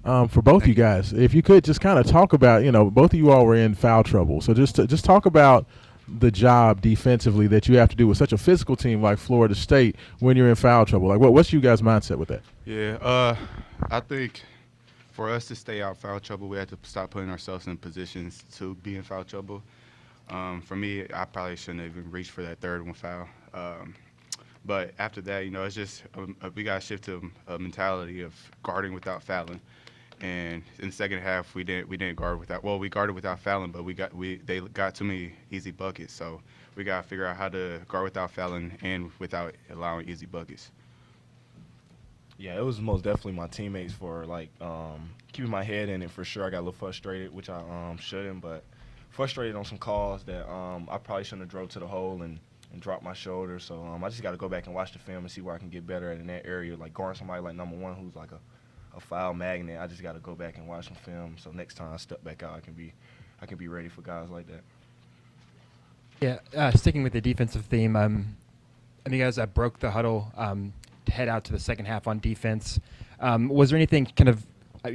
For both you Thank you. guys, if you could just kind of talk about, both of you all were in foul trouble. So just talk about the job defensively that you have to do with such a physical team like Florida State when you're in foul trouble. Like, what's you guys' mindset with that? Yeah, I think for us to stay out foul trouble, we had to stop putting ourselves in positions to be in foul trouble. For me, I probably shouldn't have even reached for that third one foul. But after that, it's just we got to shift to a mentality of guarding without fouling. And in the second half, we didn't guard without. Well, we guarded without fouling, but they got too many easy buckets. So we got to figure out how to guard without fouling and without allowing easy buckets. Yeah, it was most definitely my teammates for like keeping my head in it for sure. I got a little frustrated, which I shouldn't, but frustrated on some calls that I probably shouldn't have drove to the hole and dropped my shoulder. So I just got to go back and watch the film and see where I can get better at in that area. Like guarding somebody like number one who's like a foul magnet. I just got to go back and watch some film. So next time I step back out, I can be ready for guys like that. Yeah, sticking with the defensive theme, you guys broke the huddle to head out to the second half on defense. Was there anything kind of, as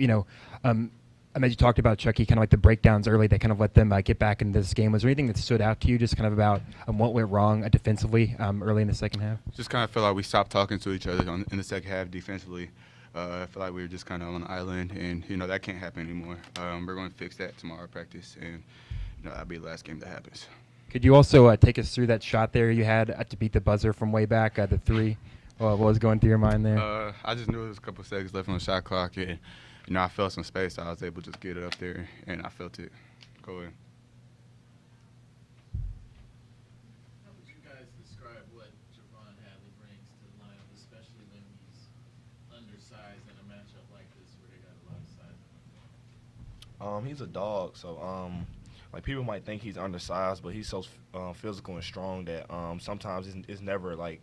you talked about, Chucky, kind of like the breakdowns early that kind of let them get back into this game? Was there anything that stood out to you just kind of about what went wrong defensively early in the second half? Just kind of feel like we stopped talking to each other in the second half defensively. I feel like we were just kind of on an island, and that can't happen anymore. We're going to fix that tomorrow practice, and that'll be the last game that happens. Could you also take us through that shot there you had to beat the buzzer from way back, the three? What was going through your mind there? I just knew there was a couple of seconds left on the shot clock, and I felt some space, so I was able to just get it up there, and I felt it go in. How would you guys describe what Javon Hadley brings to the lineup, especially when he's undersized in a matchup like this where they got a lot of size? He's a dog, so like people might think he's undersized, but he's so physical and strong that sometimes it's never like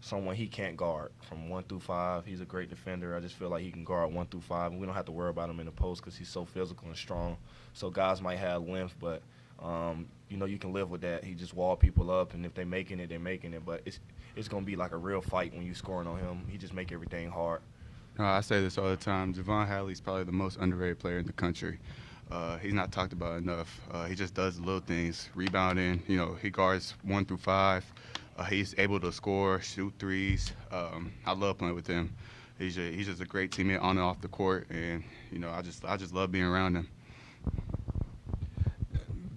someone he can't guard from 1 through 5. He's a great defender. I just feel like he can guard 1 through 5, and we don't have to worry about him in the post because he's so physical and strong. So guys might have length, but you can live with that. He just wall people up, and if they're making it, they're making it. But it's gonna be like a real fight when you scoring on him. He just make everything hard. No, I say this all the time. Javon Hadley's probably the most underrated player in the country. He's not talked about enough. He just does the little things, rebounding. He guards 1 through 5. He's able to score, shoot threes. I love playing with him. He's just a great teammate on and off the court, and I just love being around him.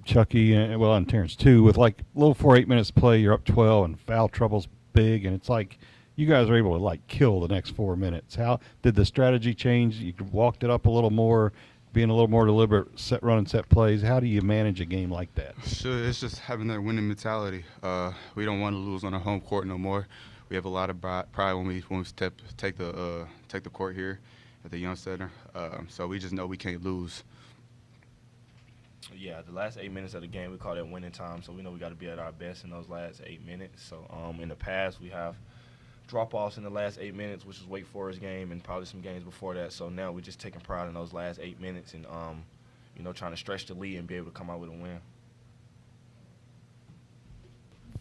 Chucky, and Terrence too, with like a little 8 minutes play, you're up 12, and foul trouble's big, and it's like you guys are able to like kill the next 4 minutes. How did the strategy change? You walked it up a little more, being a little more deliberate, run and set plays. How do you manage a game like that? Sure, it's just having that winning mentality. We don't want to lose on our home court no more. We have a lot of pride when we take the court here at the Young Center. So we just know we can't lose. Yeah, the last 8 minutes of the game, we call that winning time, so we know we got to be at our best in those last 8 minutes. So in the past, we have drop-offs in the last 8 minutes, which is Wake Forest game and probably some games before that. So now we're just taking pride in those last 8 minutes and, trying to stretch the lead and be able to come out with a win.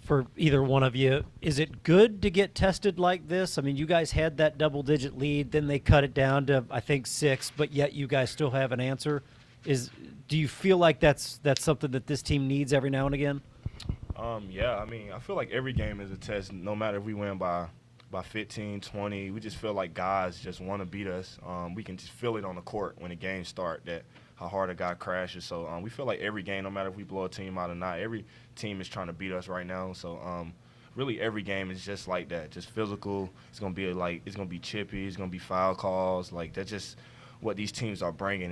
For either one of you, is it good to get tested like this? I mean, you guys had that double-digit lead, then they cut it down to, I think, 6, but yet you guys still have an answer. Do you feel like that's something that this team needs every now and again? Yeah, I feel like every game is a test, no matter if we win by 15, 20. We just feel like guys just want to beat us. We can just feel it on the court when the game start, that how hard a guy crashes. So we feel like every game, no matter if we blow a team out or not, every team is trying to beat us right now. So really every game is just like that, just physical. It's gonna be chippy. It's gonna be foul calls. Like that's just what these teams are bringing.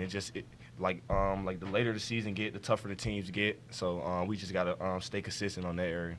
Like the later the season get, the tougher the teams get. So we just gotta stay consistent on that area.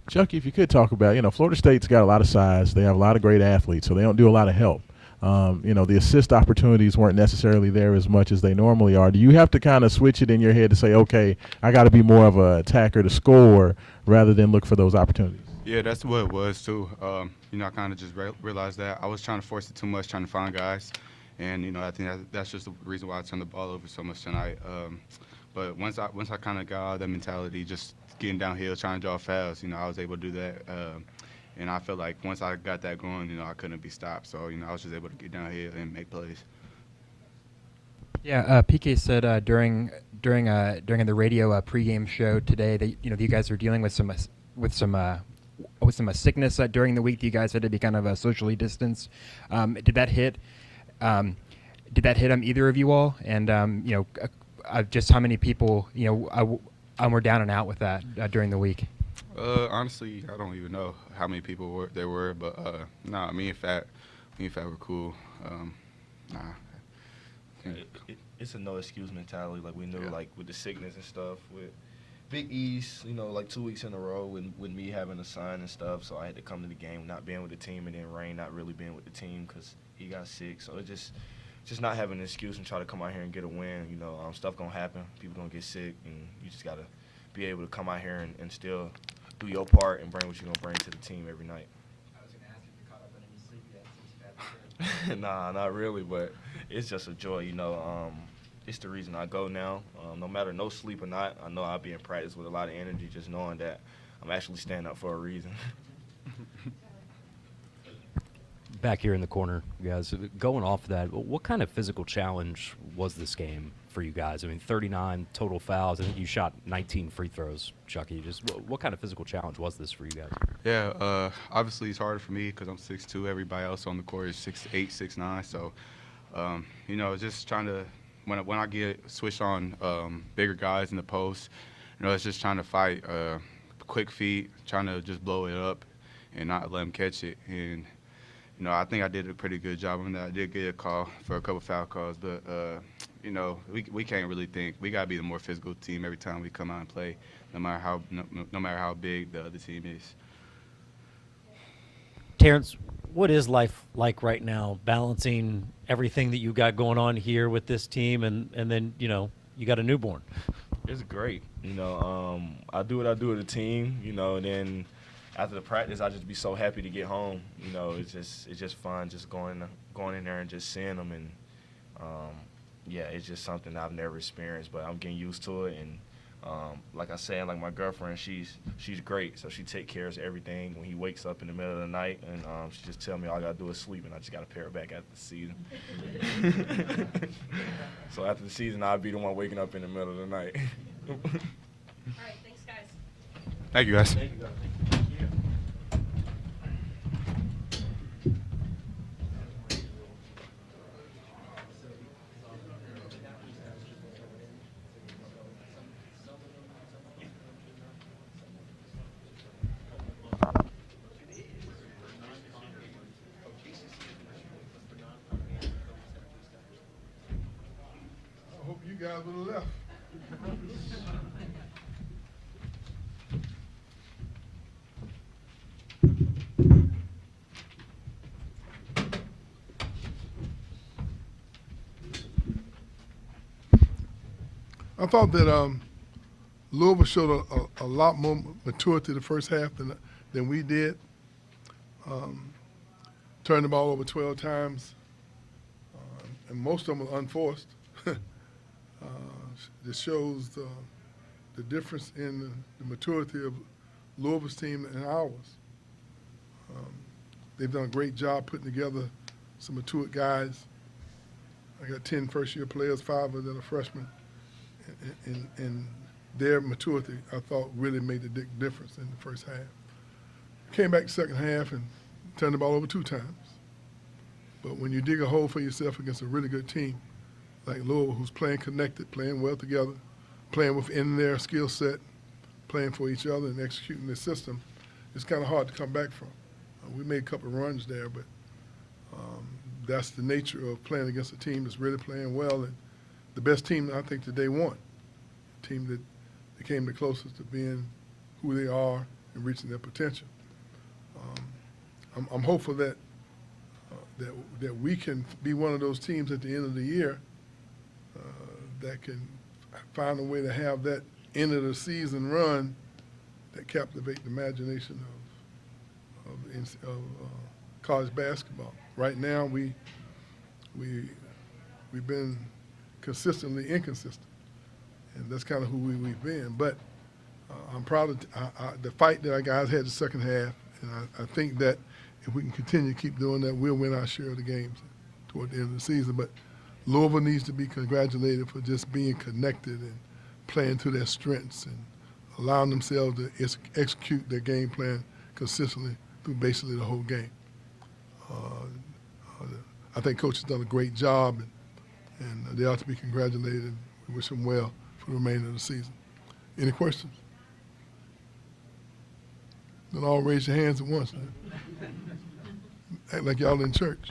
Chucky, if you could talk about, Florida State's got a lot of size. They have a lot of great athletes, so they don't do a lot of help. The assist opportunities weren't necessarily there as much as they normally are. Do you have to kind of switch it in your head to say, okay, I got to be more of an attacker to score rather than look for those opportunities? Yeah, that's what it was too. I kind of just realized that I was trying to force it too much, trying to find guys, and I think that's just the reason why I turned the ball over so much tonight. But once I kind of got out of that mentality, just getting downhill, trying to draw fouls, I was able to do that. And I feel like once I got that going, I couldn't be stopped. So, I was just able to get down here and make plays. Yeah, PK said during the radio pregame show today that you guys are dealing with some sickness during the week. You guys had to be kind of socially distanced. Did that hit? Either of you all? And just how many people were down and out with that during the week? Honestly, I don't even know how many people there were, but nah, me and Fat were cool. Nah. It's a no excuse mentality. Like we knew, like with the sickness and stuff, with Big East, like 2 weeks in a row with me having a son and stuff. So I had to come to the game, not being with the team, and then Rain not really being with the team because he got sick. So it just not having an excuse and try to come out here and get a win. Stuff gonna happen. People gonna get sick, and you just gotta be able to come out here and still do your part and bring what you're gonna bring to the team every night. I was going to ask if you caught up on any sleep yet since you've had the trip. Nah, not really, but it's just a joy, It's the reason I go now. No matter no sleep or not, I know I'll be in practice with a lot of energy just knowing that I'm actually standing up for a reason. Back here in the corner, guys, going off that, what kind of physical challenge was this game for you guys? I mean, 39 total fouls. I think you shot 19 free throws, Chucky. Just what kind of physical challenge was this for you guys? Yeah, obviously it's harder for me because I'm 6'2". Everybody else on the court is 6'8", 6'9". So, just trying to when I get switched on bigger guys in the post, it's just trying to fight quick feet, trying to just blow it up and not let them catch it. And I think I did a pretty good job on that. I did get a call for a couple foul calls, but we can't really think. We gotta be the more physical team every time we come out and play, no matter how big the other team is. Terrence, what is life like right now, balancing everything that you got going on here with this team, and then you got a newborn? It's great. I do what I do with the team. And then after the practice, I just be so happy to get home. It's just fun, just going in there and just seeing them, and it's just something I've never experienced, but I'm getting used to it. And like I said, like my girlfriend, she's great, so she take care of everything when he wakes up in the middle of the night, and she just tell me all I gotta do is sleep, and I just gotta pair it back after the season. So after the season, I'll be the one waking up in the middle of the night. All right, thanks, guys. Thank you, guys. I hope you guys would have left. I thought that Louisville showed a lot more maturity the first half than we did. Turned the ball over 12 times, and most of them were unforced. This shows the difference in the maturity of Louisville's team and ours. They've done a great job putting together some matured guys. I got 10 first-year players, 5 of them are freshmen. And their maturity, I thought, really made the difference in the first half. Came back second half and turned the ball over 2 times. But when you dig a hole for yourself against a really good team like Louisville, who's playing connected, playing well together, playing within their skill set, playing for each other and executing the system, it's kind of hard to come back from. We made a couple of runs there, but that's the nature of playing against a team that's really playing well. And the best team, I think, today won. A team that became the closest to being who they are and reaching their potential. I'm hopeful that we can be one of those teams at the end of the year that can find a way to have that end of the season run that captivate the imagination of college basketball. Right now, we've been consistently inconsistent, and that's kind of who we've been. But I'm proud of the fight that our guys had the second half, And I think that if we can continue to keep doing that, we'll win our share of the games toward the end of the season. But Louisville needs to be congratulated for just being connected and playing to their strengths and allowing themselves to execute their game plan consistently through basically the whole game. I think Coach has done a great job, and they ought to be congratulated. We wish them well for the remainder of the season. Any questions? Don't all raise your hands at once. Act like y'all in church.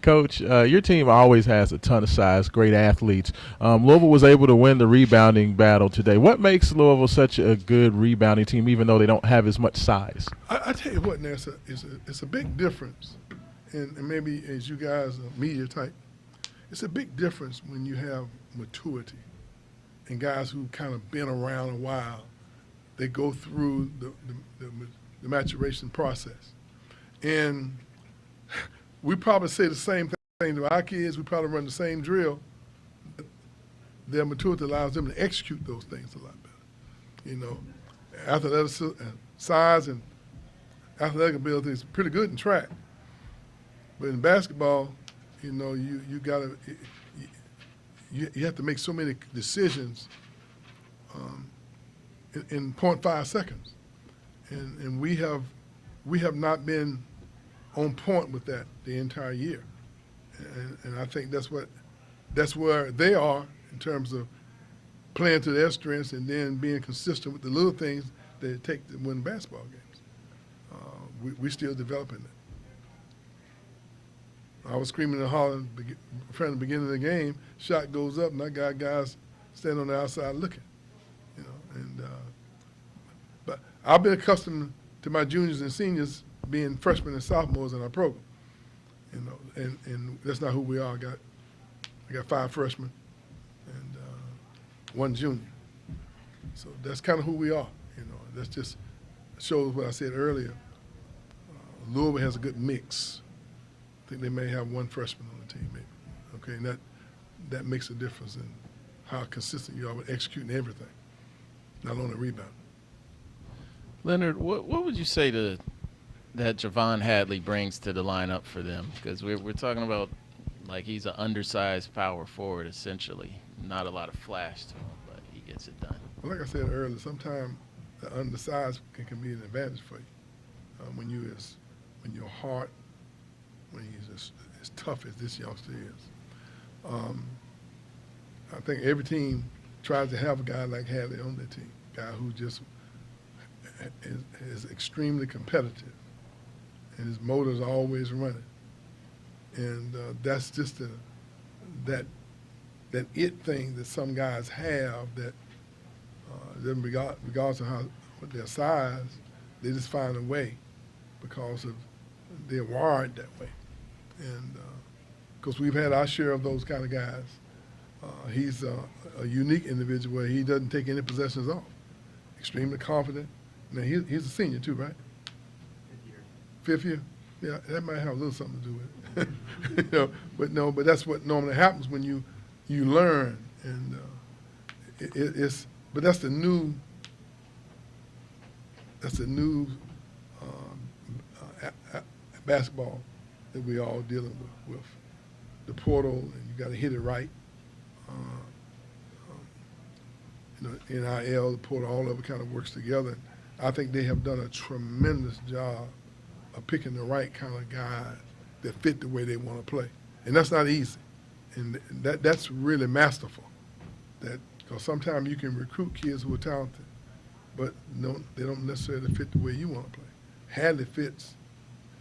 Coach, your team always has a ton of size, great athletes. Louisville was able to win the rebounding battle today. What makes Louisville such a good rebounding team, even though they don't have as much size? I tell you what, Nessa, it's a big difference, and maybe as you guys are media type, it's a big difference when you have maturity and guys who kind of been around a while. They go through the maturation process. And we probably say the same thing to our kids. We probably run the same drill. Their maturity allows them to execute those things a lot better. You know, athletic size and athletic ability is pretty good in track. But in basketball, you know, you have to make so many decisions in 0.5 seconds. And we have not been on point with that the entire year, and I think that's where they are in terms of playing to their strengths and then being consistent with the little things that it takes to win basketball games. We're still developing that. I was screaming and hollering from the beginning of the game. Shot goes up, and I got guys standing on the outside looking, you know. And but I've been accustomed to my juniors and seniors being freshmen and sophomores in our program, you know, and that's not who we are. I got 5 freshmen and 1 junior, so that's kind of who we are. You know, that just shows what I said earlier. Louisville has a good mix. I think they may have 1 freshman on the team, maybe. Okay, and that makes a difference in how consistent you are with executing everything, not only rebound. Leonard, what would you say that Javon Hadley brings to the lineup for them? Because we're talking about, like, he's an undersized power forward, essentially. Not a lot of flash to him, but he gets it done. Well, like I said earlier, sometimes the undersized can be an advantage for you. When your heart, when he's as tough as this youngster is. I think every team tries to have a guy like Hadley on their team, a guy who just is extremely competitive, and his motor's always running. And that's just that it thing that some guys have that regardless of what their size, they just find a way because of they're wired that way. And because we've had our share of those kind of guys. He's a unique individual where he doesn't take any possessions off. Extremely confident. Now he's a senior too, right? 5th year. Yeah, that might have a little something to do with it. You know, but that's what normally happens when you learn, and but that's the new basketball that we all dealing with the portal, and you got to hit it right. You know, NIL, the portal, all of it kind of works together. I think they have done a tremendous job of picking the right kind of guys that fit the way they want to play, and that's not easy, and that's really masterful. Because sometimes you can recruit kids who are talented, but they don't necessarily fit the way you want to play. Hadley fits,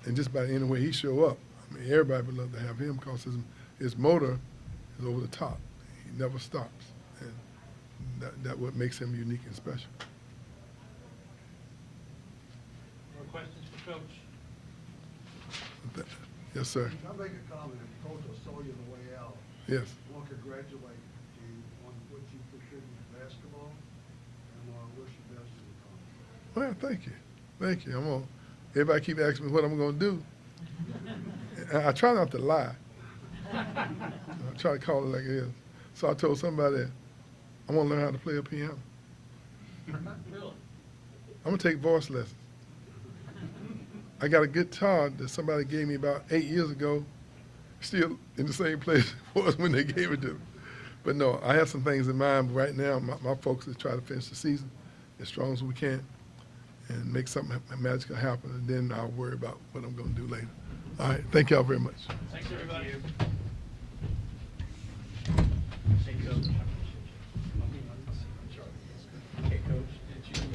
and just about any way he show up, I mean, everybody would love to have him because his motor is over the top. He never stops, and that's what makes him unique and special. More questions for Coach? Yes, sir. Can I make a comment? Coach, I saw you on the way out. Yes. I want to congratulate you on what you contributed to basketball, and I wish you best in the conference. Well, thank you. Thank you. Everybody keep asking me what I'm going to do. I try not to lie. I try to call it like it is. So I told somebody, I want to learn how to play a piano. Really? I'm going to take voice lessons. I got a guitar that somebody gave me about 8 years ago, still in the same place it was when they gave it to me. But no, I have some things in mind. But right now, my focus is try to finish the season as strong as we can and make something magical happen, and then I'll worry about what I'm going to do later. All right, thank y'all very much. Thanks, everybody. Hey, Coach, did you,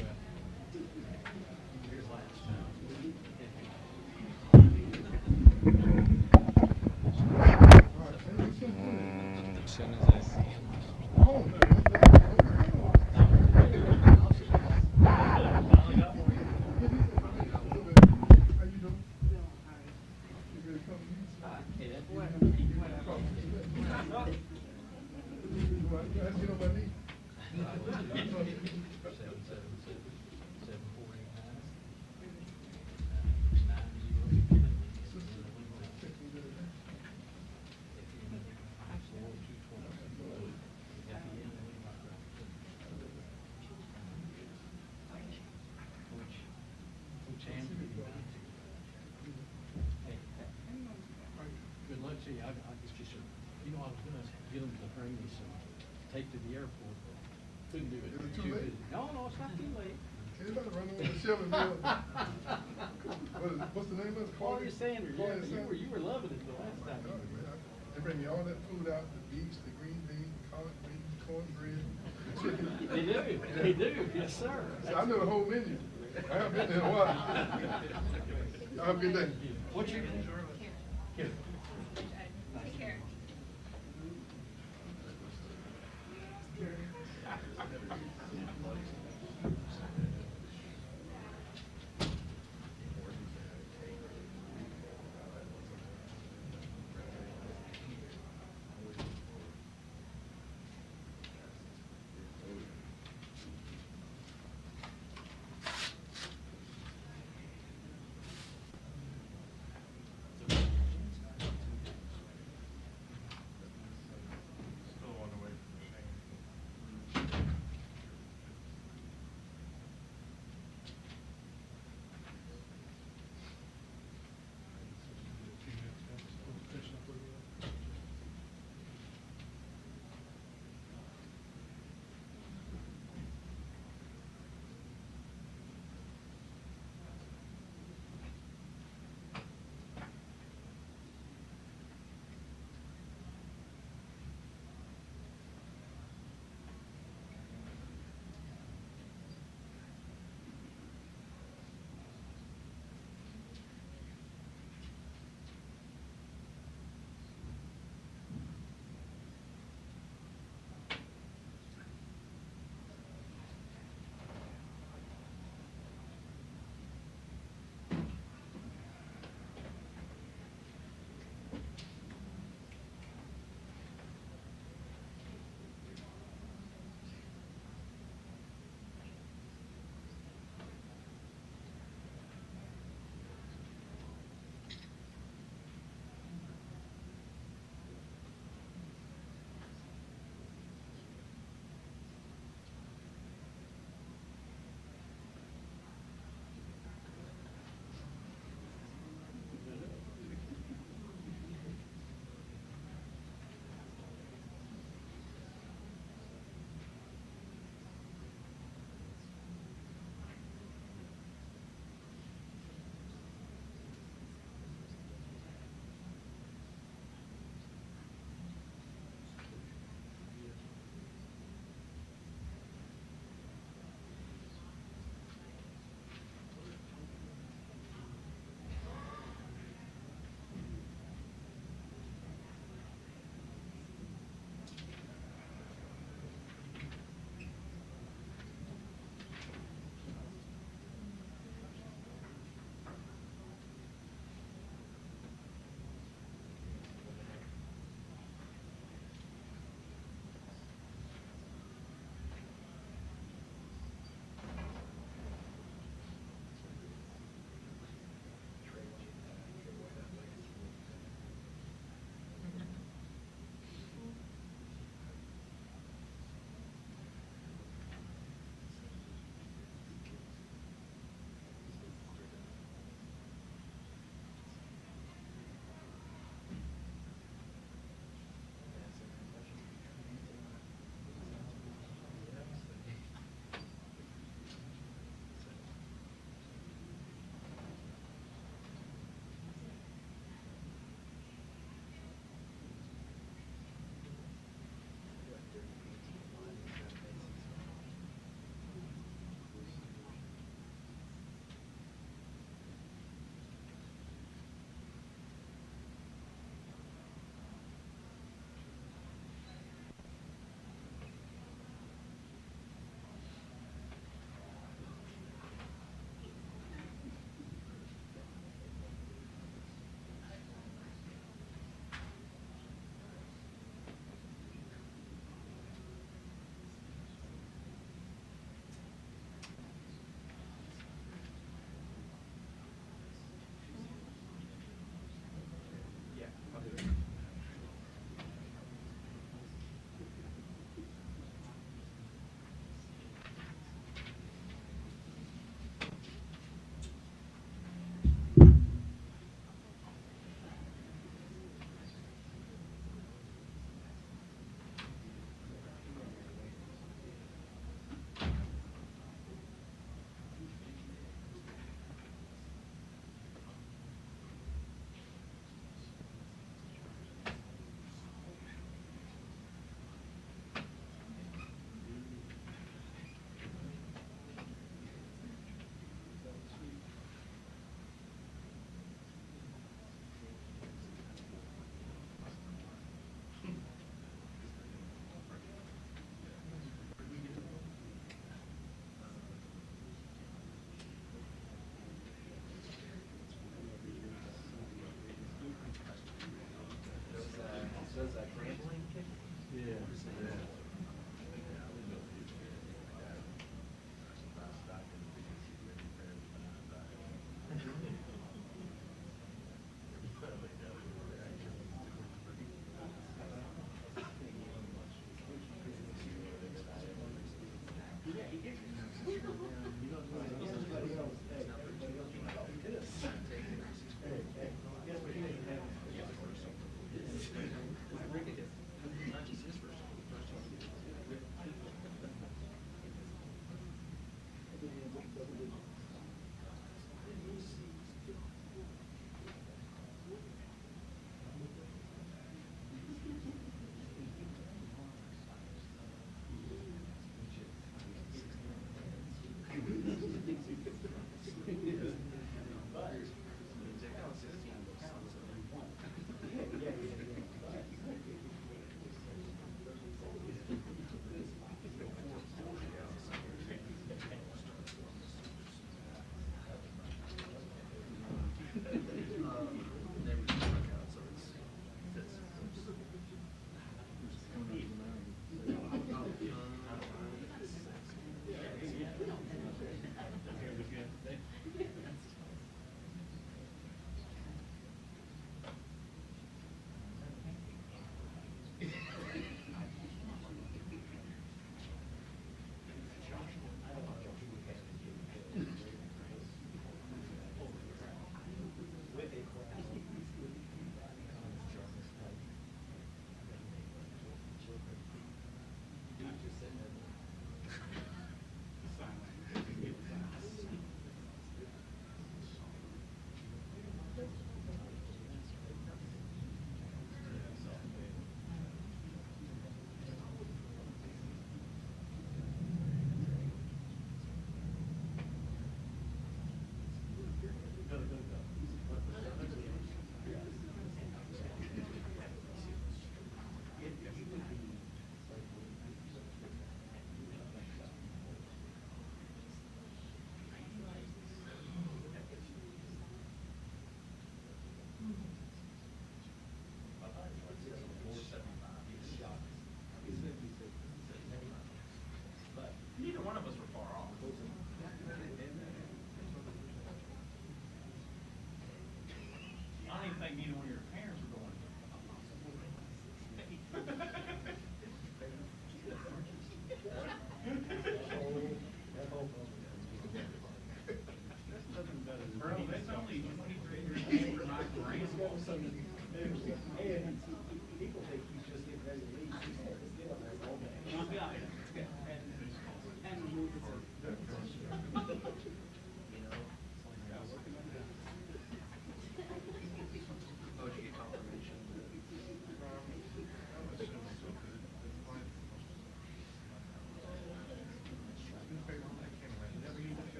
good luck to you. I was just, you know, I was gonna get them to bring me some tape to the airport, but couldn't do it. Is it too late? busy. No, it's not too late. Anybody run over the shelf and build? What's the name of it? Claudia Sanders, yeah, Claudia Sanders? you were loving it the last time. They bring me all that food out, the beets, the green beans, collard greens, cornbread, chicken. They do, yes, sir. So I know the whole menu. I haven't been there in a while. Y'all have a good day. What's your? Here. Take care.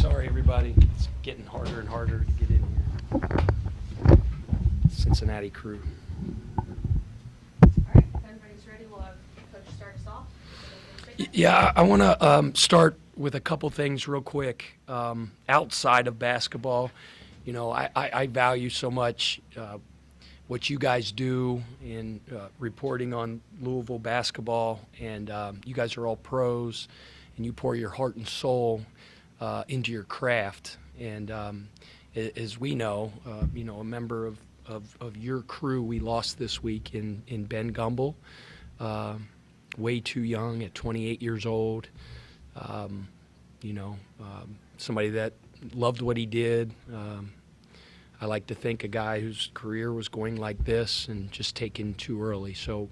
Sorry, everybody. It's getting harder and harder to get in here. Cincinnati crew. All right, if everybody's ready, we'll have Coach start us off. Yeah, I want to start with a couple things real quick. Outside of basketball, you know, I value so much what you guys do in reporting on Louisville basketball, and you guys are all pros, and you pour your heart and soul into your craft. And as we know, a member of your crew we lost this week in Ben Gumble, way too young at 28 years old. Somebody that loved what he did. I like to think a guy whose career was going like this and just taken too early. So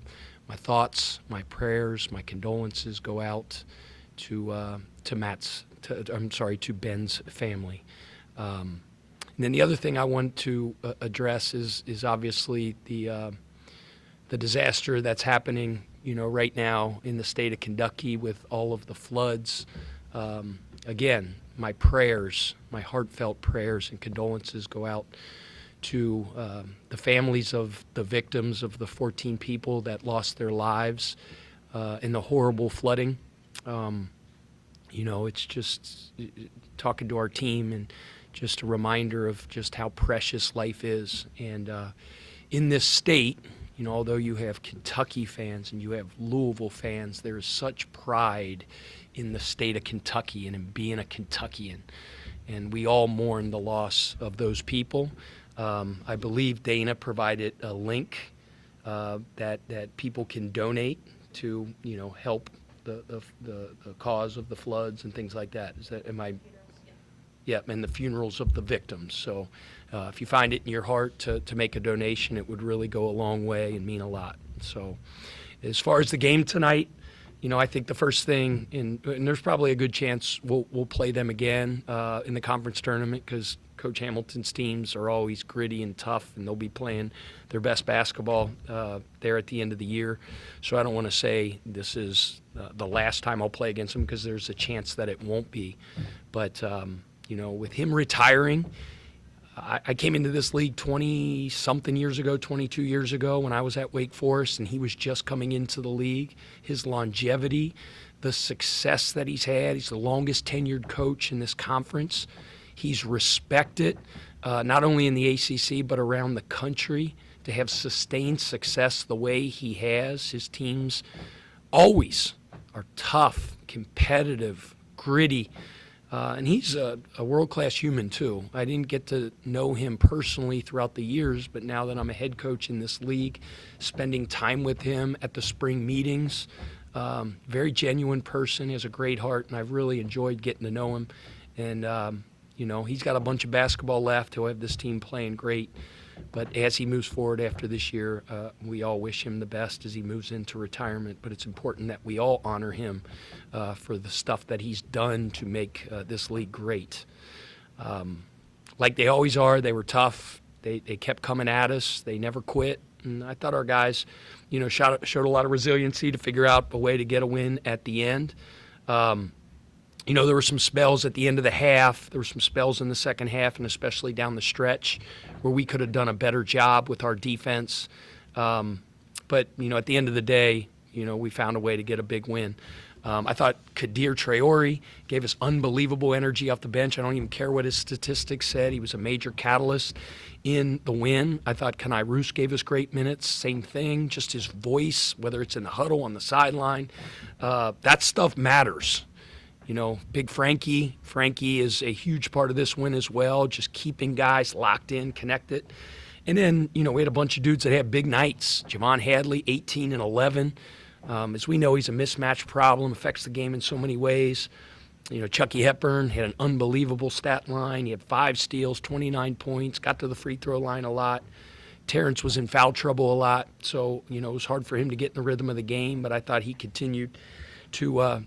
my thoughts, my prayers, my condolences go out to Ben's family. And then the other thing I want to address is obviously the disaster that's happening, right now in the state of Kentucky with all of the floods. Again, my prayers, my heartfelt prayers and condolences go out to the families of the victims of the 14 people that lost their lives in the horrible flooding. It's just talking to our team and just a reminder of just how precious life is. And in this state, although you have Kentucky fans and you have Louisville fans, there is such pride in the state of Kentucky and in being a Kentuckian. And we all mourn the loss of those people. I believe Dana provided a link that people can donate to, help the cause of the floods and things like that. Yeah, and the funerals of the victims. So if you find it in your heart to make a donation, it would really go a long way and mean a lot. So as far as the game tonight, I think the first thing, and there's probably a good chance we'll play them again in the conference tournament because Coach Hamilton's teams are always gritty and tough, and they'll be playing their best basketball there at the end of the year. So I don't want to say this is the last time I'll play against them because there's a chance that it won't be. But with him retiring, I came into this league 20-something years ago, 22 years ago when I was at Wake Forest, and he was just coming into the league. His longevity, the success that he's had, he's the longest tenured coach in this conference. He's respected not only in the ACC but around the country to have sustained success the way he has. His teams always are tough, competitive, gritty. And he's a world-class human, too. I didn't get to know him personally throughout the years, but now that I'm a head coach in this league, spending time with him at the spring meetings, very genuine person, he has a great heart, and I've really enjoyed getting to know him. And, he's got a bunch of basketball left. He'll have this team playing great. But as he moves forward after this year, we all wish him the best as he moves into retirement. But it's important that we all honor him for the stuff that he's done to make this league great. Like they always are, they were tough. They kept coming at us. They never quit. And I thought our guys, showed a lot of resiliency to figure out a way to get a win at the end. There were some spells at the end of the half. There were some spells in the second half, and especially down the stretch, where we could have done a better job with our defense. But at the end of the day, we found a way to get a big win. I thought Kadir Traore gave us unbelievable energy off the bench. I don't even care what his statistics said. He was a major catalyst in the win. I thought Kenai Roos gave us great minutes. Same thing, just his voice, whether it's in the huddle, on the sideline. That stuff matters. Big Frankie is a huge part of this win as well, just keeping guys locked in, connected. And then, we had a bunch of dudes that had big nights. Javon Hadley, 18 and 11. As we know, he's a mismatch problem, affects the game in so many ways. Chucky Hepburn had an unbelievable stat line. He had 5 steals, 29 points, got to the free throw line a lot. Terrence was in foul trouble a lot, so, it was hard for him to get in the rhythm of the game, but I thought he continued to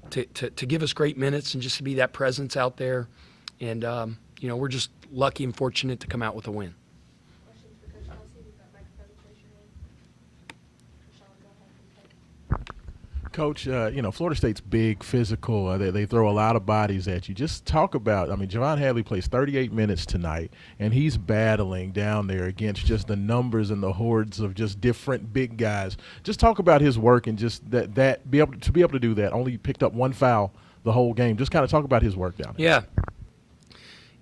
give us great minutes and just to be that presence out there. And, we're just lucky and fortunate to come out with a win. Questions for Coach Kelsey? We've got microphones. Raise your hand. Rashawn, go ahead. Coach, Florida State's big, physical. They throw a lot of bodies at you. Just talk about, Javon Hadley plays 38 minutes tonight, and he's battling down there against just the numbers and the hordes of just different big guys. Just talk about his work and just that be able to do that. Only picked up 1 foul the whole game. Just kind of talk about his work down there. Yeah.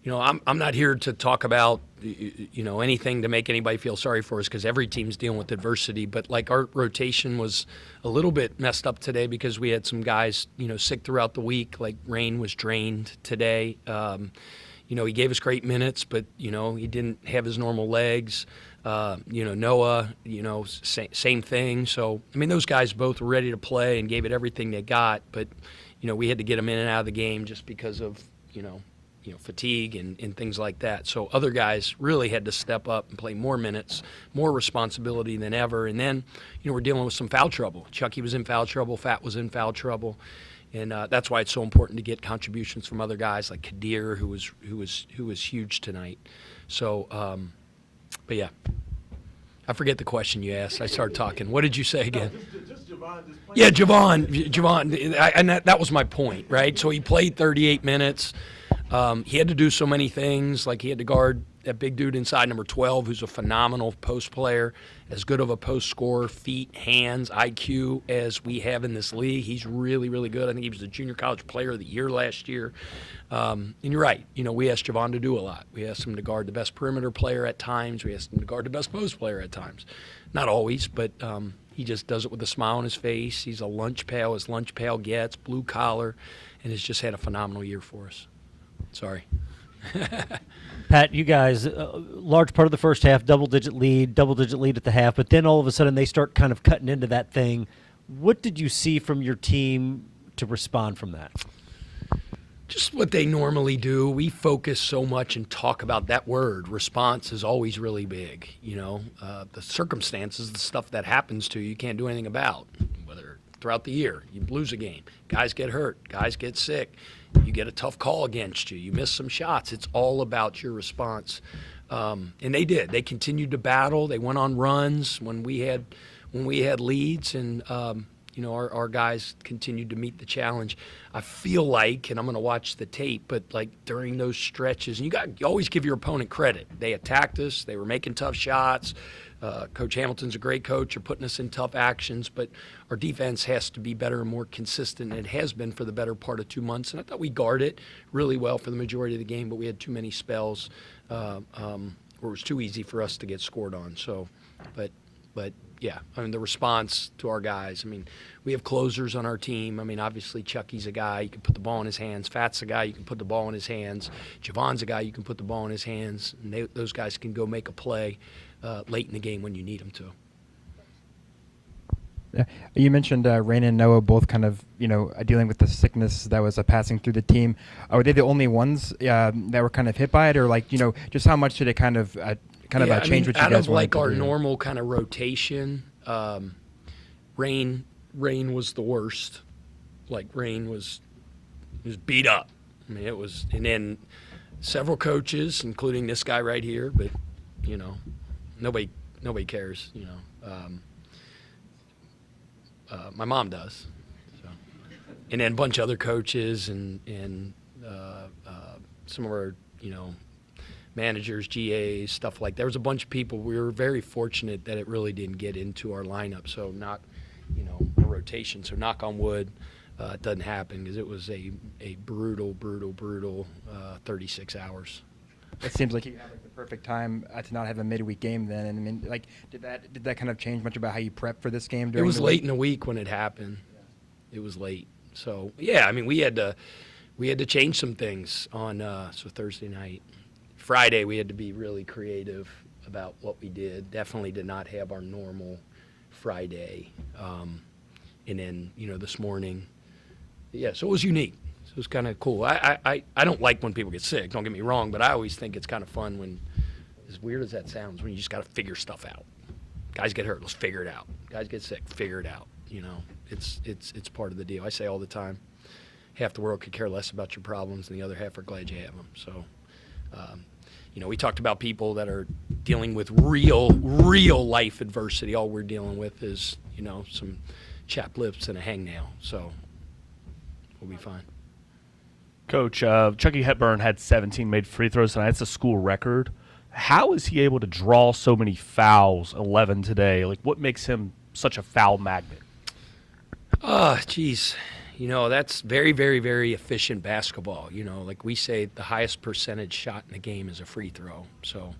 I'm not here to talk about anything to make anybody feel sorry for us because every team's dealing with adversity. But like our rotation was a little bit messed up today because we had some guys sick throughout the week. Like Rain was drained today. He gave us great minutes, but he didn't have his normal legs. Noah, same thing. So those guys both were ready to play and gave it everything they got. But we had to get them in and out of the game just because of fatigue and things like that. So other guys really had to step up and play more minutes, more responsibility than ever. And then, we're dealing with some foul trouble. Chucky was in foul trouble. Fat was in foul trouble. And that's why it's so important to get contributions from other guys like Kadir, who was huge tonight. So, but yeah. I forget the question you asked. I started talking. What did you say again? Just Javon. Yeah, Javon. And that was my point, right? So he played 38 minutes. He had to do so many things. Like he had to guard that big dude inside number 12, who's a phenomenal post player, as good of a post scorer, feet, hands, IQ as we have in this league. He's really, really good. I think he was the junior college player of the year last year. And you're right. We asked Javon to do a lot. We asked him to guard the best perimeter player at times. We asked him to guard the best post player at times. Not always, but he just does it with a smile on his face. He's a lunch pail as lunch pail gets, blue collar, and has just had a phenomenal year for us. Sorry. Pat, you guys, large part of the first half, double-digit lead at the half, but then all of a sudden they start kind of cutting into that thing. What did you see from your team to respond from that? Just what they normally do. We focus so much and talk about that word. Response is always really big. The circumstances, the stuff that happens to you, you can't do anything about. Whether throughout the year, you lose a game, guys get hurt, guys get sick, you get a tough call against you, you miss some shots. It's all about your response. And they did. They continued to battle. They went on runs when we had leads, and our guys continued to meet the challenge. I feel like, and I'm going to watch the tape, but like during those stretches, and you always give your opponent credit. They attacked us. They were making tough shots. Coach Hamilton's a great coach. You're putting us in tough actions, but our defense has to be better and more consistent. And it has been for the better part of 2 months. And I thought we guarded it really well for the majority of the game, but we had too many spells where it was too easy for us to get scored on. So, but yeah, the response to our guys. We have closers on our team. Obviously Chucky's a guy you can put the ball in his hands. Fat's a guy you can put the ball in his hands. Javon's a guy you can put the ball in his hands. And those guys can go make a play late in the game when you need them to. Yeah. You mentioned Rain and Noah both kind of, dealing with the sickness that was passing through the team. Were they the only ones that were kind of hit by it, or just how much did it kind of change what you out guys of wanted to our do? normal kind of rotation, Rain was the worst. Like Rain was beat up. It was, and then several coaches, including this guy right here, but nobody cares. My mom does. So. And then a bunch of other coaches and some of our managers, GAs, stuff like that. There was a bunch of people. We were very fortunate that it really didn't get into our lineup. So not, a rotation. So knock on wood, it doesn't happen because it was a brutal 36 hours. It seems like you had the perfect time to not have a midweek game then. And did that kind of change much about how you prep for this game? It was late in the week when it happened. Yeah. It was late. So yeah, we had to change some things on so Thursday night. Friday we had to be really creative about what we did. Definitely did not have our normal Friday. And then this morning, yeah. So it was unique. So it was kind of cool. I don't like when people get sick. Don't get me wrong, but I always think it's kind of fun when, as weird as that sounds, when you just got to figure stuff out. Guys get hurt, let's figure it out. Guys get sick, figure it out. It's part of the deal. I say all the time, half the world could care less about your problems, and the other half are glad you have them. So, we talked about people that are dealing with real life adversity. All we're dealing with is, some chapped lips and a hangnail. So we'll be fine. Coach, Chucky Hepburn had 17 made free throws tonight. That's a school record. How is he able to draw so many fouls, 11 today? Like, what makes him such a foul magnet? Geez. That's very, very, very efficient basketball. Like we say, the highest percentage shot in the game is a free throw. So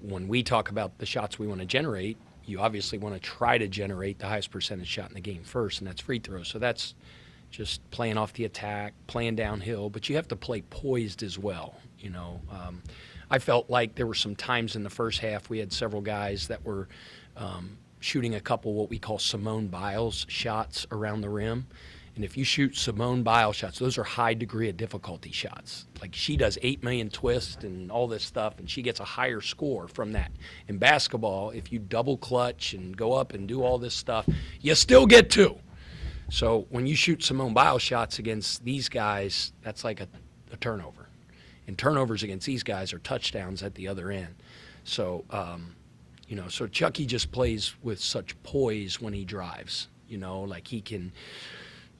when we talk about the shots we want to generate, you obviously want to try to generate the highest percentage shot in the game first, and that's free throws. So that's just playing off the attack, playing downhill, but you have to play poised as well. I felt like there were some times in the first half we had several guys that were shooting a couple what we call Simone Biles shots around the rim. And if you shoot Simone Biles shots, those are high degree of difficulty shots. Like she does 8 million twists and all this stuff, and she gets a higher score from that. In basketball, if you double clutch and go up and do all this stuff, you still get 2. So when you shoot Simone Biles shots against these guys, that's like a turnover. And turnovers against these guys are touchdowns at the other end. So, so Chucky just plays with such poise when he drives. Like he can,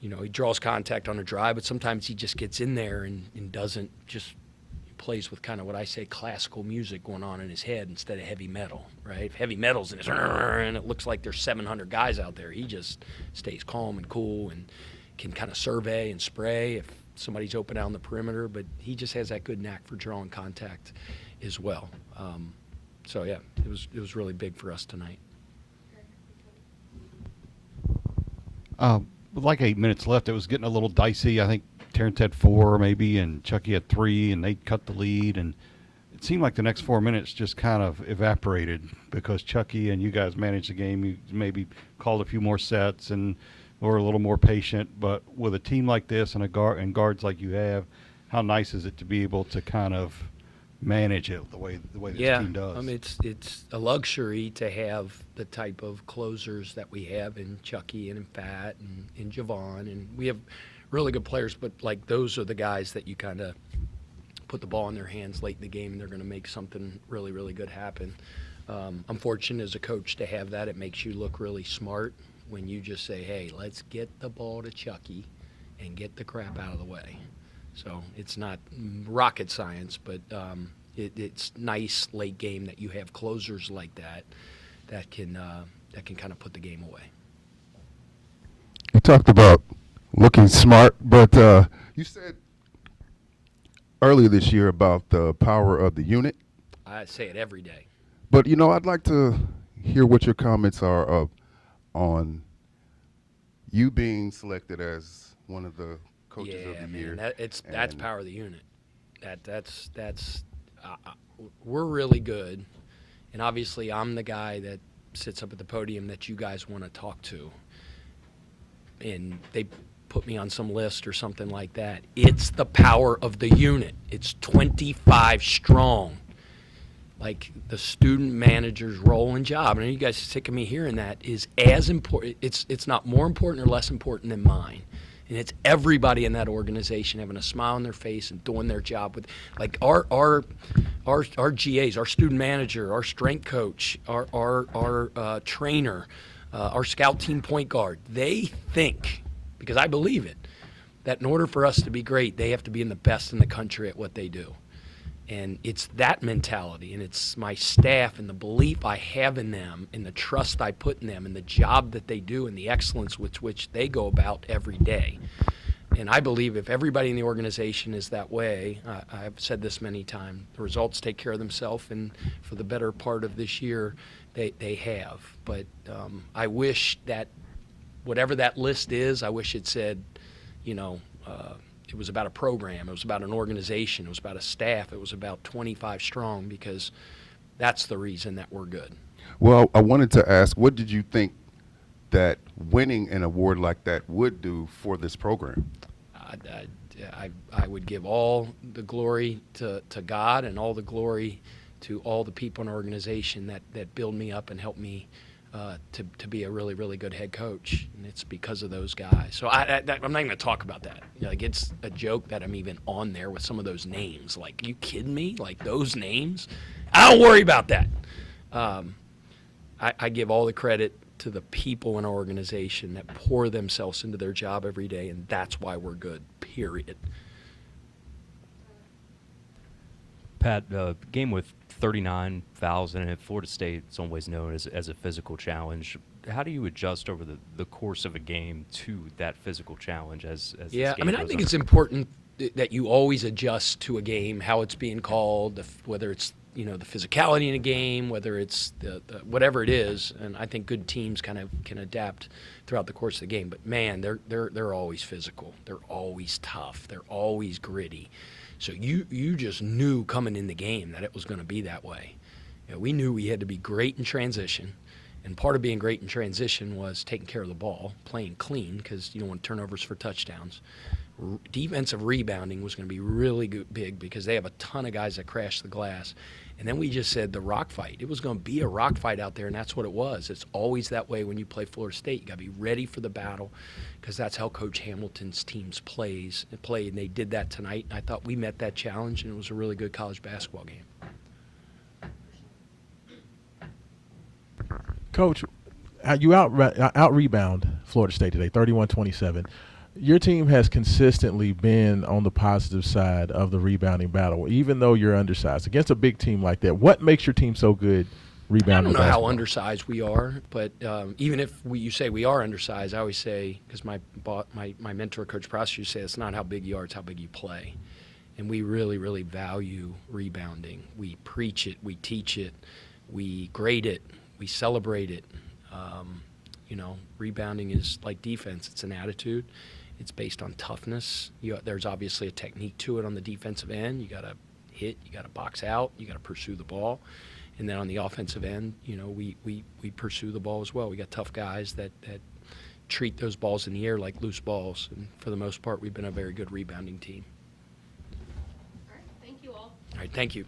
he draws contact on a drive, but sometimes he just gets in there and doesn't just plays with kind of what I say classical music going on in his head instead of heavy metal, right? If heavy metal's in his and it looks like there's 700 guys out there, he just stays calm and cool and can kind of survey and spray if somebody's open out on the perimeter, but he just has that good knack for drawing contact as well. So yeah, it was really big for us tonight. With like 8 minutes left, it was getting a little dicey. I think Terrence had 4 maybe, and Chucky had 3, and they cut the lead. And it seemed like the next 4 minutes just kind of evaporated because Chucky and you guys managed the game. You maybe called a few more sets and were a little more patient. But with a team like this and guards like you have, how nice is it to be able to kind of manage it the way this team does? I mean, it's a luxury to have the type of closers that we have in Chucky and in Fat and in Javon, and we have really good players, but like those are the guys that you kind of put the ball in their hands late in the game and they're going to make something really, really good happen. I'm fortunate as a coach to have that. It makes you look really smart when you just say, hey, let's get the ball to Chucky and get the crap out of the way. So it's not rocket science, but it's nice late game that you have closers like that can kind of put the game away. You talked about looking smart, but you said earlier this year about the power of the unit. I say it every day. But, I'd like to hear what your comments are on you being selected as one of the coaches of the year. That's power of the unit. That's we're really good, and obviously I'm the guy that sits up at the podium that you guys want to talk to, and they put me on some list or something like that. It's the power of the unit. It's 25 strong. Like the student manager's role and job, and you guys are sick of me hearing that, is as important. It's not more important or less important than mine. And it's everybody in that organization having a smile on their face and doing their job with, like our GAs, our student manager, our strength coach, our trainer, our scout team point guard. They think, because I believe it, that in order for us to be great, they have to be in the best in the country at what they do. And it's that mentality, and it's my staff and the belief I have in them and the trust I put in them and the job that they do and the excellence with which they go about every day. And I believe if everybody in the organization is that way, I've said this many times, the results take care of themselves, and for the better part of this year, they have. But I wish that whatever that list is, I wish it said, it was about a program, it was about an organization, it was about a staff, it was about 25 strong, because that's the reason that we're good. Well, I wanted to ask, what did you think that winning an award like that would do for this program? I would give all the glory to God and all the glory to all the people in our organization that build me up and help me to be a really, really good head coach, and it's because of those guys. So I'm not even going to talk about that. Like, it's a joke that I'm even on there with some of those names. Like, you kidding me? Like, those names? I don't worry about that. I give all the credit to the people in our organization that pour themselves into their job every day, and that's why we're good, period. Pat, game with 39 fouls in it, Florida State is always known as a physical challenge. How do you adjust over the course of a game to that physical challenge as this Yeah, game I mean, I goes think on? it's important that you always adjust to a game, how it's being called, whether it's the physicality in a game, whether it's the whatever it is, and I think good teams kind of can adapt throughout the course of the game. But man, they're always physical, they're always tough, they're always gritty. So you just knew coming in the game that it was going to be that way. We knew we had to be great in transition, and part of being great in transition was taking care of the ball, playing clean, because you don't want turnovers for touchdowns. Defensive rebounding was going to be really big because they have a ton of guys that crash the glass. And then we just said the rock fight. It was going to be a rock fight out there, and that's what it was. It's always that way when you play Florida State. You got to be ready for the battle because that's how Coach Hamilton's teams play, and they did that tonight. And I thought we met that challenge, and it was a really good college basketball game. Coach, you out rebound Florida State today, 31-27. Your team has consistently been on the positive side of the rebounding battle, even though you're undersized. Against a big team like that, what makes your team so good rebounding? I don't know how undersized we are, but even if you say we are undersized, I always say, because my mentor, Coach Prosser, used to say, it's not how big you are, it's how big you play. And we really, really value rebounding. We preach it, we teach it, we grade it, we celebrate it. Rebounding is like defense. It's an attitude. It's based on toughness. There's obviously a technique to it on the defensive end. You got to hit, you got to box out, you got to pursue the ball. And then on the offensive end, we pursue the ball as well. We got tough guys that treat those balls in the air like loose balls. And for the most part, we've been a very good rebounding team. All right, thank you all. All right, thank you.